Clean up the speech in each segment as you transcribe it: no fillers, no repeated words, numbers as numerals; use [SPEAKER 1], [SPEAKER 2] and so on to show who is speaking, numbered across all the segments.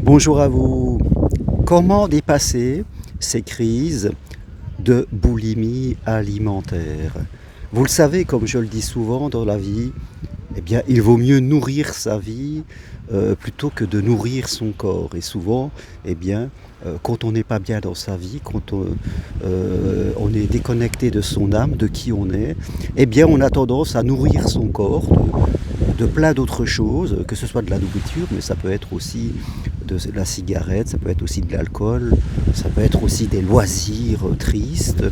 [SPEAKER 1] Bonjour à vous. Comment dépasser ces crises de boulimie alimentaire? Vous le savez, comme je le dis souvent dans la vie, eh bien, il vaut mieux nourrir sa vie plutôt que de nourrir son corps. Et souvent, eh bien, quand on n'est pas bien dans sa vie, quand on est déconnecté de son âme, de qui on est, eh bien, on a tendance à nourrir son corps de plein d'autres choses, que ce soit de la nourriture, mais ça peut être aussi de la cigarette, ça peut être aussi de l'alcool, ça peut être aussi des loisirs tristes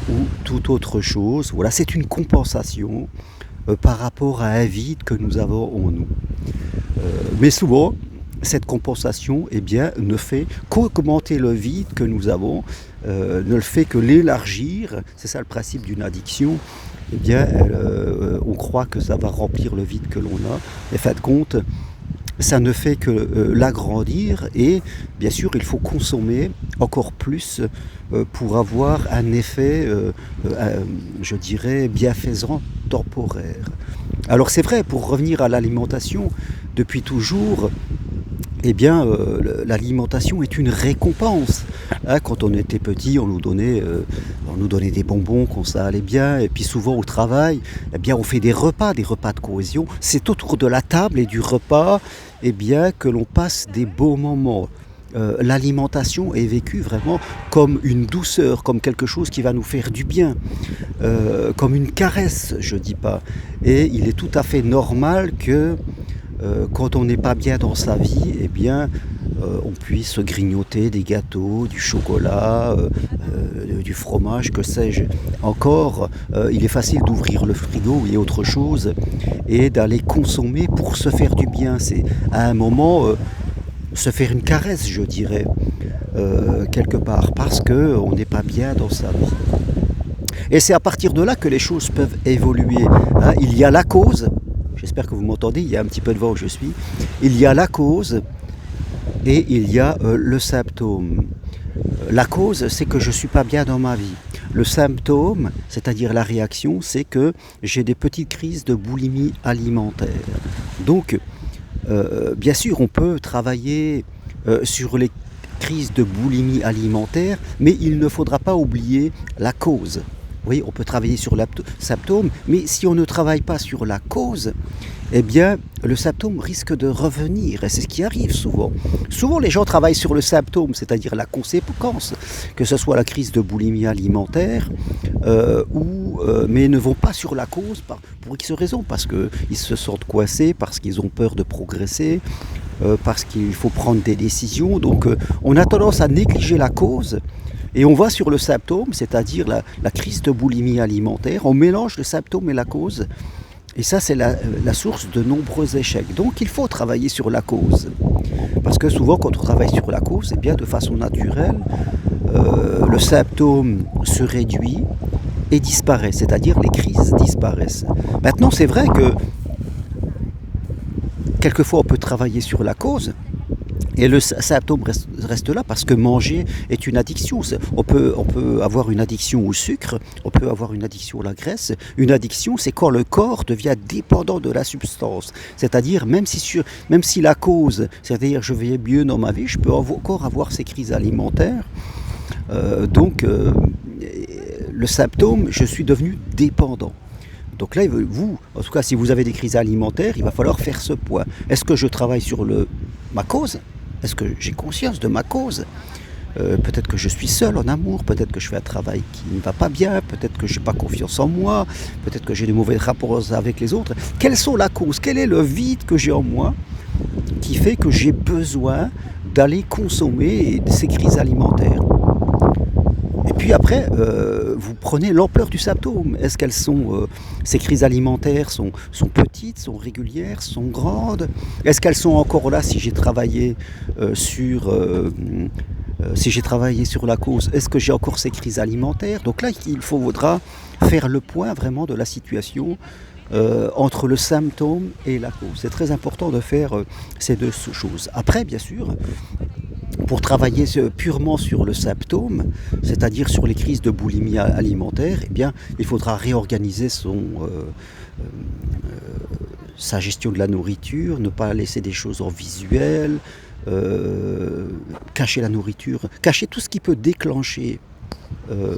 [SPEAKER 1] ou toute autre chose. Voilà, c'est une compensation par rapport à un vide que nous avons en nous. Mais souvent, cette compensation eh bien, ne fait qu'augmenter le vide que nous avons, ne le fait que l'élargir. C'est ça le principe d'une addiction. Eh bien, on croit que ça va remplir le vide que l'on a. Et en fin de compte, ça ne fait que l'agrandir et bien sûr il faut consommer encore plus pour avoir un effet, je dirais, bienfaisant temporaire. Alors c'est vrai, pour revenir à l'alimentation, depuis toujours, eh bien, l'alimentation est une récompense. Hein, quand on était petit, on nous donnait des bonbons quand ça allait bien. Et puis souvent au travail, eh bien, on fait des repas de cohésion. C'est autour de la table et du repas, eh bien, que l'on passe des beaux moments. L'alimentation est vécue vraiment comme une douceur, comme quelque chose qui va nous faire du bien, comme une caresse, je dis pas. Et il est tout à fait normal que quand on n'est pas bien dans sa vie, eh bien, on puisse grignoter des gâteaux, du chocolat, du fromage, que sais-je. Encore, il est facile d'ouvrir le frigo et autre chose et d'aller consommer pour se faire du bien. C'est à un moment se faire une caresse, je dirais, quelque part, parce qu'on n'est pas bien dans sa vie. Et c'est à partir de là que les choses peuvent évoluer. Hein. Il y a la cause. J'espère que vous m'entendez, il y a un petit peu de vent où je suis. Il y a la cause et il y a le symptôme. La cause, c'est que je ne suis pas bien dans ma vie. Le symptôme, c'est-à-dire la réaction, c'est que j'ai des petites crises de boulimie alimentaire. Donc, bien sûr, on peut travailler sur les crises de boulimie alimentaire, mais il ne faudra pas oublier la cause. Oui, on peut travailler sur le symptôme, mais si on ne travaille pas sur la cause, eh bien, le symptôme risque de revenir, et c'est ce qui arrive souvent. Souvent, les gens travaillent sur le symptôme, c'est-à-dire la conséquence, que ce soit la crise de boulimie alimentaire, mais ne vont pas sur la cause pour X raisons, parce qu'ils se sentent coincés, parce qu'ils ont peur de progresser, parce qu'il faut prendre des décisions. Donc, on a tendance à négliger la cause. Et on va sur le symptôme, c'est-à-dire la crise de boulimie alimentaire. On mélange le symptôme et la cause. Et ça, c'est la source de nombreux échecs. Donc, il faut travailler sur la cause. Parce que souvent, quand on travaille sur la cause, eh bien, de façon naturelle, le symptôme se réduit et disparaît. C'est-à-dire les crises disparaissent. Maintenant, c'est vrai que quelquefois, on peut travailler sur la cause. Et le symptôme reste là parce que manger est une addiction. On peut avoir une addiction au sucre, on peut avoir une addiction à la graisse. Une addiction, c'est quand le corps devient dépendant de la substance. C'est-à-dire, même si la cause, c'est-à-dire je vais mieux dans ma vie, je peux encore avoir ces crises alimentaires. Donc, le symptôme, je suis devenu dépendant. Donc là, vous, en tout cas, si vous avez des crises alimentaires, il va falloir faire ce point. Est-ce que je travaille sur ma cause ? Est-ce que j'ai conscience de ma cause ? Peut-être que je suis seul en amour, peut-être que je fais un travail qui ne va pas bien, peut-être que je n'ai pas confiance en moi, peut-être que j'ai de mauvais rapports avec les autres. Quelles sont la cause ? Quel est le vide que j'ai en moi qui fait que j'ai besoin d'aller consommer ces crises alimentaires ? Et puis après, vous prenez l'ampleur du symptôme. Est-ce qu'elles sont, ces crises alimentaires sont petites, sont régulières, sont grandes ? Est-ce qu'elles sont encore là si j'ai travaillé sur la cause ? Est-ce que j'ai encore ces crises alimentaires ? Donc là, il faudra faire le point vraiment de la situation entre le symptôme et la cause. C'est très important de faire ces deux choses. Après, bien sûr, pour travailler purement sur le symptôme, c'est-à-dire sur les crises de boulimie alimentaire, eh bien, il faudra réorganiser sa gestion de la nourriture, ne pas laisser des choses en visuel, cacher la nourriture, cacher tout ce qui peut déclencher euh,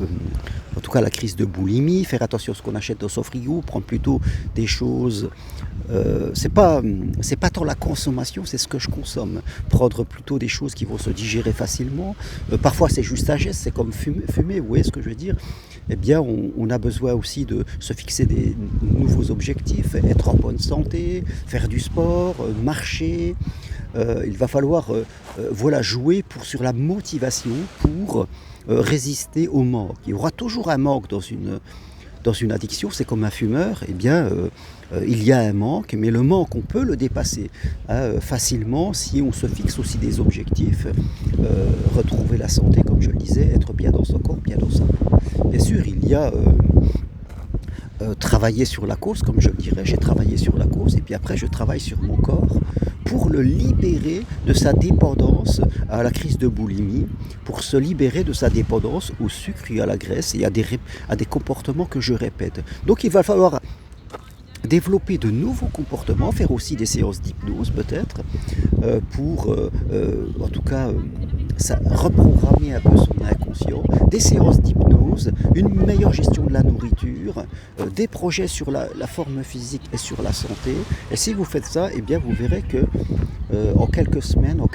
[SPEAKER 1] en tout cas la crise de boulimie, faire attention à ce qu'on achète dans son frigo, prendre plutôt des choses. C'est pas tant la consommation, c'est ce que je consomme. Prendre plutôt des choses qui vont se digérer facilement. Parfois c'est juste un geste, c'est comme fumer, vous voyez ce que je veux dire? Eh bien, on a besoin aussi de se fixer des nouveaux objectifs, être en bonne santé, faire du sport, marcher. Il va falloir voilà, jouer sur la motivation pour résister au manque. Il y aura toujours un manque dans une addiction, c'est comme un fumeur, eh bien, il y a un manque, mais le manque, on peut le dépasser facilement si on se fixe aussi des objectifs, retrouver la santé, comme je le disais, être bien dans son corps, bien dans sa peau. Bien sûr, il y a travailler sur la cause, comme je le dirais, j'ai travaillé sur la cause, et puis après, je travaille sur mon corps pour le libérer de sa dépendance à la crise de boulimie, pour se libérer de sa dépendance au sucre et à la graisse et à des comportements que je répète. Donc il va falloir développer de nouveaux comportements, faire aussi des séances d'hypnose peut-être, pour en tout cas reprogrammer un peu son inconscient, des séances d'hypnose, une meilleure gestion de la nourriture, des projets sur la forme physique et sur la santé. Et si vous faites ça, eh bien vous verrez que en quelques semaines, en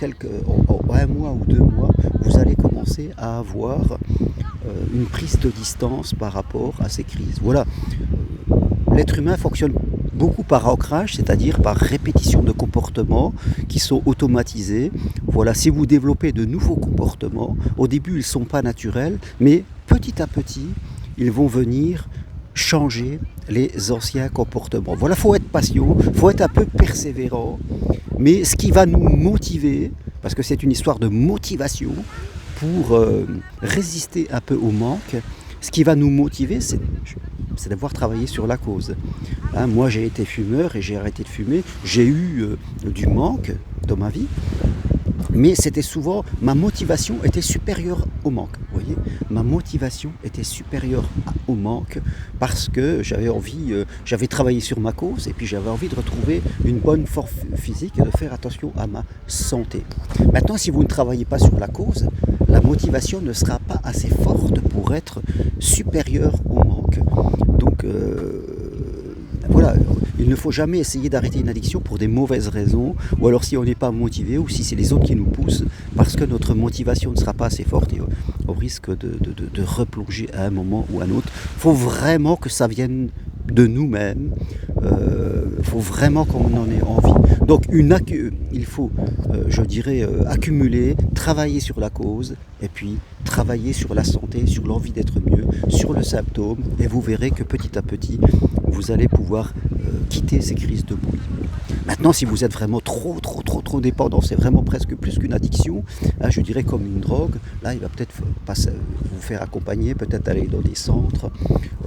[SPEAKER 1] un mois ou 2 mois, vous allez commencer à avoir une prise de distance par rapport à ces crises. Voilà. L'être humain fonctionne beaucoup par ancrage, c'est-à-dire par répétition de comportements qui sont automatisés. Voilà, si vous développez de nouveaux comportements, au début ils ne sont pas naturels, mais petit à petit, ils vont venir changer les anciens comportements. Voilà, il faut être patient, il faut être un peu persévérant, mais ce qui va nous motiver, parce que c'est une histoire de motivation, pour résister un peu au manque, ce qui va nous motiver, c'est d'avoir travaillé sur la cause. Hein, moi j'ai été fumeur et j'ai arrêté de fumer, j'ai eu du manque dans ma vie, mais c'était souvent, ma motivation était supérieure au manque. Vous voyez, ma motivation était supérieure au manque parce que j'avais travaillé sur ma cause et puis j'avais envie de retrouver une bonne forme physique et de faire attention à ma santé. Maintenant, si vous ne travaillez pas sur la cause, la motivation ne sera pas assez forte pour être supérieure au manque. Donc voilà, il ne faut jamais essayer d'arrêter une addiction pour des mauvaises raisons, ou alors si on n'est pas motivé, ou si c'est les autres qui nous poussent, parce que notre motivation ne sera pas assez forte et on risque de replonger à un moment ou à un autre. Il faut vraiment que ça vienne de nous-mêmes, il faut vraiment qu'on en ait envie. Donc il faut, je dirais, accumuler, travailler sur la cause, et puis travailler sur la santé, sur l'envie d'être mieux, sur le symptôme, et vous verrez que petit à petit, vous allez pouvoir quitter ces crises de boulimie. Maintenant, si vous êtes vraiment trop dépendant, c'est vraiment presque plus qu'une addiction, hein, je dirais comme une drogue, là il va peut-être vous faire accompagner, peut-être aller dans des centres,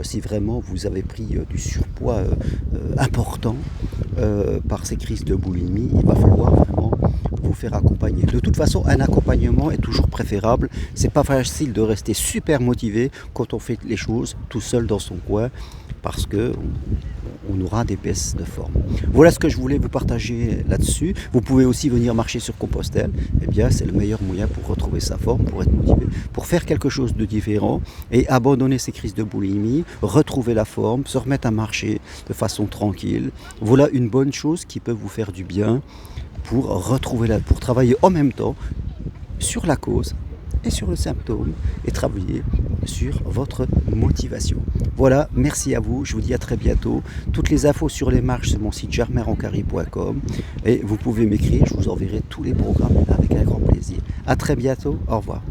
[SPEAKER 1] si vraiment vous avez pris du surpoids important par ces crises de boulimie, il va falloir vraiment vous faire accompagner. De toute façon, un accompagnement est toujours préférable. C'est pas facile de rester super motivé quand on fait les choses tout seul dans son coin, parce que on aura des baisses de forme. Voilà ce que je voulais vous partager là-dessus. Vous pouvez aussi venir marcher sur Compostelle. Eh bien, c'est le meilleur moyen pour retrouver sa forme, pour être motivé, pour faire quelque chose de différent et abandonner ces crises de boulimie, retrouver la forme, se remettre à marcher de façon tranquille. Voilà une bonne chose qui peut vous faire du bien pour travailler en même temps sur la cause et sur le symptôme et travailler sur votre motivation. Voilà, merci à vous, je vous dis à très bientôt. Toutes les infos sur les marches sur mon site germainroncari.com et vous pouvez m'écrire, je vous enverrai tous les programmes avec un grand plaisir. À très bientôt, au revoir.